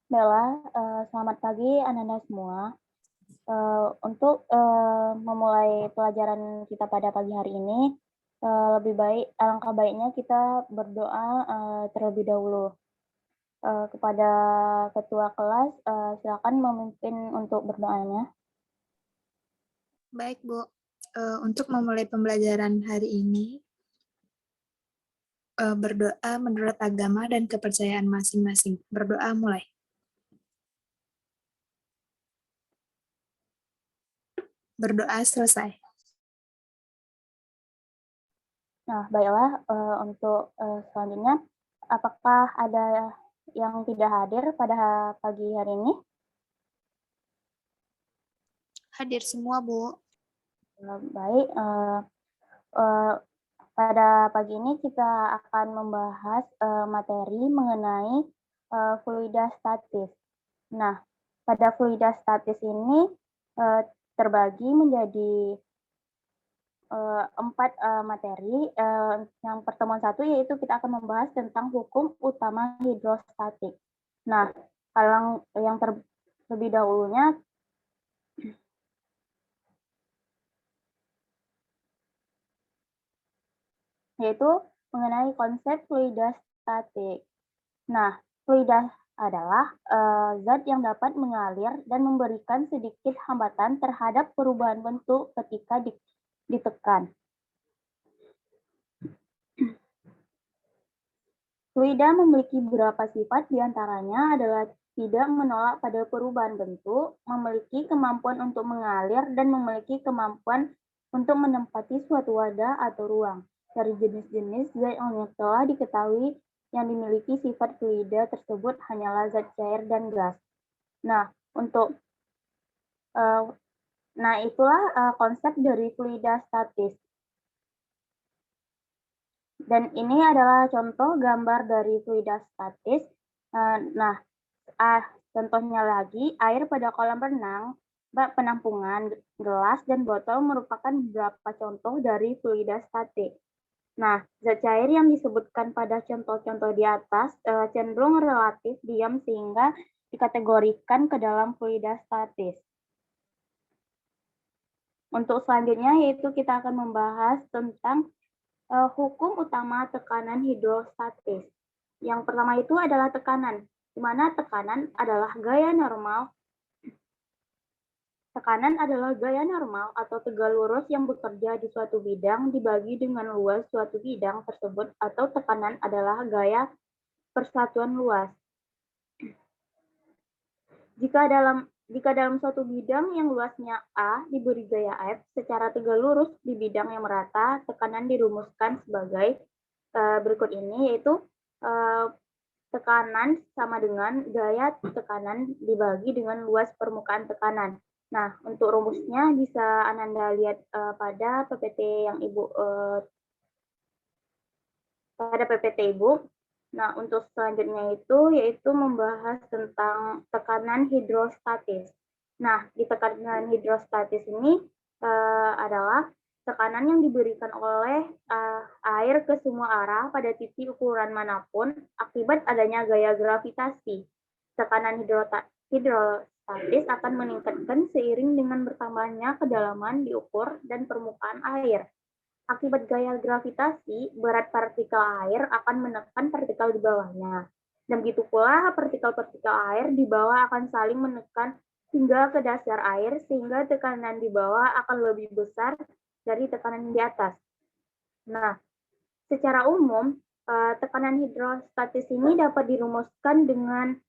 Bella, selamat pagi anak-anak semua. Untuk memulai pelajaran kita pada pagi hari ini, alangkah baiknya kita berdoa terlebih dahulu. Kepada ketua kelas, silakan memimpin untuk berdoanya. Baik, Bu. Untuk memulai pembelajaran hari ini, berdoa menurut agama dan kepercayaan masing-masing. Berdoa mulai. Berdoa selesai. Nah, baiklah, untuk selanjutnya, apakah ada yang tidak hadir pada pagi hari ini? Hadir semua, Bu. Baik, pada pagi ini kita akan membahas materi mengenai fluida statis. Nah, pada fluida statis ini terbagi menjadi 4 materi. Yang pertemuan 1 yaitu kita akan membahas tentang hukum utama hidrostatik. Nah, kalau yang terlebih dahulunya yaitu mengenai konsep fluida statik. Nah, fluida adalah zat yang dapat mengalir dan memberikan sedikit hambatan terhadap perubahan bentuk ketika ditekan. Fluida memiliki beberapa sifat, diantaranya adalah tidak menolak pada perubahan bentuk, memiliki kemampuan untuk mengalir, dan memiliki kemampuan untuk menempati suatu wadah atau ruang. Dari jenis-jenis zat yang telah diketahui yang dimiliki sifat fluida tersebut hanyalah zat cair dan gas. Nah, itulah konsep dari fluida statis. Dan ini adalah contoh gambar dari fluida statis. Contohnya lagi, air pada kolam renang, bak penampungan, gelas, dan botol merupakan beberapa contoh dari fluida statik. Nah, zat cair yang disebutkan pada contoh-contoh di atas cenderung relatif diam sehingga dikategorikan ke dalam fluida statis. Untuk selanjutnya yaitu kita akan membahas tentang hukum utama tekanan hidrostatis. Yang pertama itu adalah tekanan, di mana tekanan adalah gaya normal. Tekanan adalah gaya normal atau tegal lurus yang bekerja di suatu bidang dibagi dengan luas suatu bidang tersebut, atau tekanan adalah gaya persatuan luas. Jika dalam suatu bidang yang luasnya A diberi gaya F secara tegal lurus di bidang yang merata, tekanan dirumuskan sebagai berikut ini, yaitu tekanan sama dengan gaya tekanan dibagi dengan luas permukaan tekanan. Nah, untuk rumusnya bisa Ananda lihat pada PPT yang pada PPT Ibu. Nah, untuk selanjutnya yaitu membahas tentang tekanan hidrostatis. Nah, di tekanan hidrostatis ini adalah tekanan yang diberikan oleh air ke semua arah pada titik ukuran manapun akibat adanya gaya gravitasi. Tekanan hidrostatis akan meningkatkan seiring dengan bertambahnya kedalaman diukur dan permukaan air. Akibat gaya gravitasi, berat partikel air akan menekan partikel di bawahnya. Dan begitu pula partikel-partikel air di bawah akan saling menekan hingga ke dasar air, sehingga tekanan di bawah akan lebih besar dari tekanan di atas. Nah, secara umum, tekanan hidrostatis ini dapat dirumuskan dengan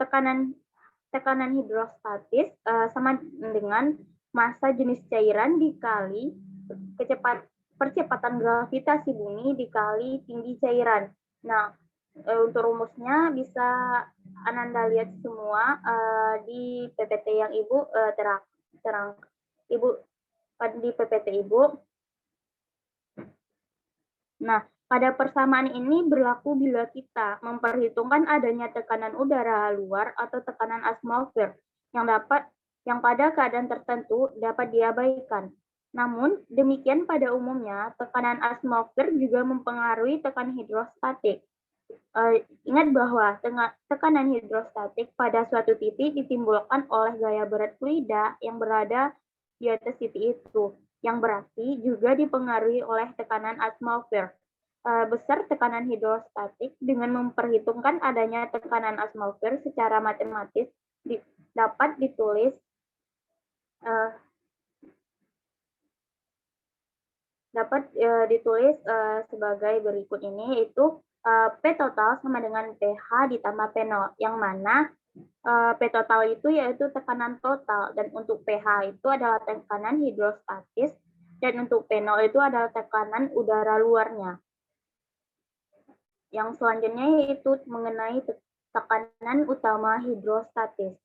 tekanan hidrostatis sama dengan massa jenis cairan dikali percepatan gravitasi bumi dikali tinggi cairan. Nah, untuk rumusnya bisa Ananda lihat semua di PPT yang Ibu di PPT Ibu. Nah, pada persamaan ini berlaku bila kita memperhitungkan adanya tekanan udara luar atau tekanan atmosfer yang pada keadaan tertentu dapat diabaikan. Namun, demikian pada umumnya, tekanan atmosfer juga mempengaruhi tekanan hidrostatik. Ingat bahwa tekanan hidrostatik pada suatu titik ditimbulkan oleh gaya berat fluida yang berada di atas titik itu, yang berarti juga dipengaruhi oleh tekanan atmosfer. Besar tekanan hidrostatik dengan memperhitungkan adanya tekanan atmosfer secara matematis dapat ditulis sebagai berikut ini, yaitu P total sama dengan pH ditambah P0, yang mana P total itu yaitu tekanan total, dan untuk pH itu adalah tekanan hidrostatis, dan untuk P0 itu adalah tekanan udara luarnya. Yang selanjutnya yaitu mengenai tekanan utama hidrostatis.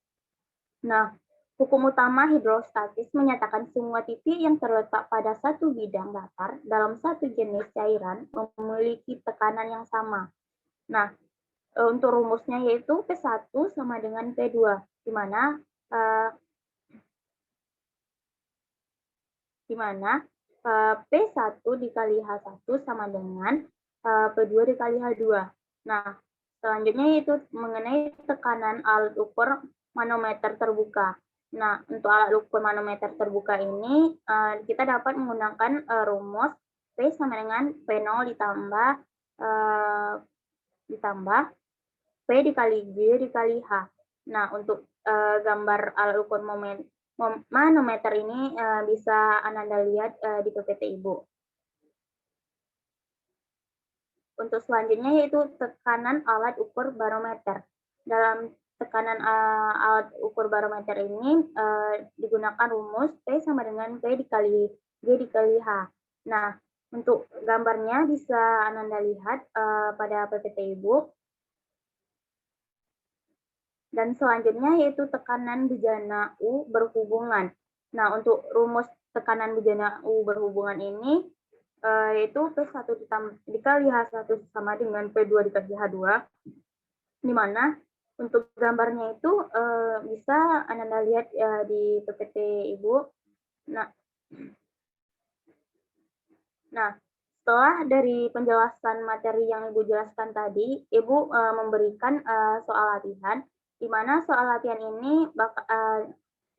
Nah, hukum utama hidrostatis menyatakan semua titik yang terletak pada satu bidang datar dalam satu jenis cairan memiliki tekanan yang sama. Nah, untuk rumusnya yaitu P1 sama dengan P2, di mana P1 dikali H1 sama dengan P2 dikali H2. Nah, selanjutnya yaitu mengenai tekanan alat ukur manometer terbuka. Nah, untuk alat ukur manometer terbuka ini, kita dapat menggunakan rumus P sama dengan P0 ditambah P dikali G dikali H. Nah, untuk gambar alat ukur manometer ini bisa Ananda lihat di PPT Ibu. Untuk selanjutnya yaitu tekanan alat ukur barometer. Dalam tekanan alat ukur barometer ini digunakan rumus P sama dengan P dikali G dikali H. Nah, untuk gambarnya bisa Ananda lihat pada PPT Ibu. Dan selanjutnya yaitu tekanan bejana U berhubungan. Nah, untuk rumus tekanan bejana U berhubungan ini yaitu P1 dikali H1 sama dengan P2 dikali H2, di mana untuk gambarnya itu bisa Anda lihat di PPT Ibu. Nah, setelah dari penjelasan materi yang Ibu jelaskan tadi, Ibu memberikan soal latihan, di mana soal latihan ini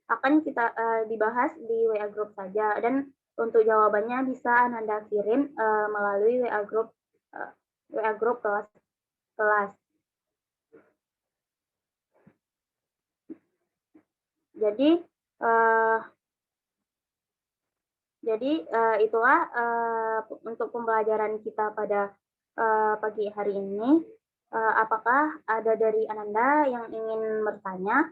akan kita dibahas di WA Group saja, dan untuk jawabannya bisa Anda kirim melalui WA Group kelas. Jadi itulah untuk pembelajaran kita pada pagi hari ini. Apakah ada dari Ananda yang ingin bertanya?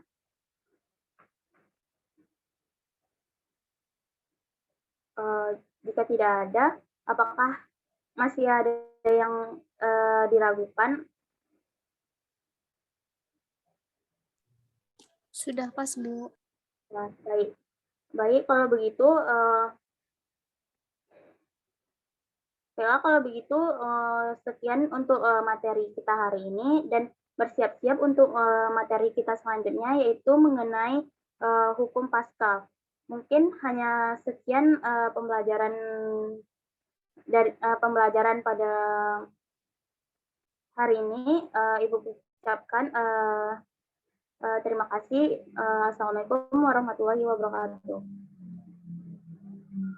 Jika tidak ada, apakah masih ada yang diragukan? Sudah pas, Bu. Nah, baik, kalau begitu, sekian untuk materi kita hari ini, dan bersiap-siap untuk materi kita selanjutnya, yaitu mengenai hukum Paskal. Mungkin hanya sekian pembelajaran pada hari ini. Ibu ucapkan terima kasih. Assalamualaikum warahmatullahi wabarakatuh.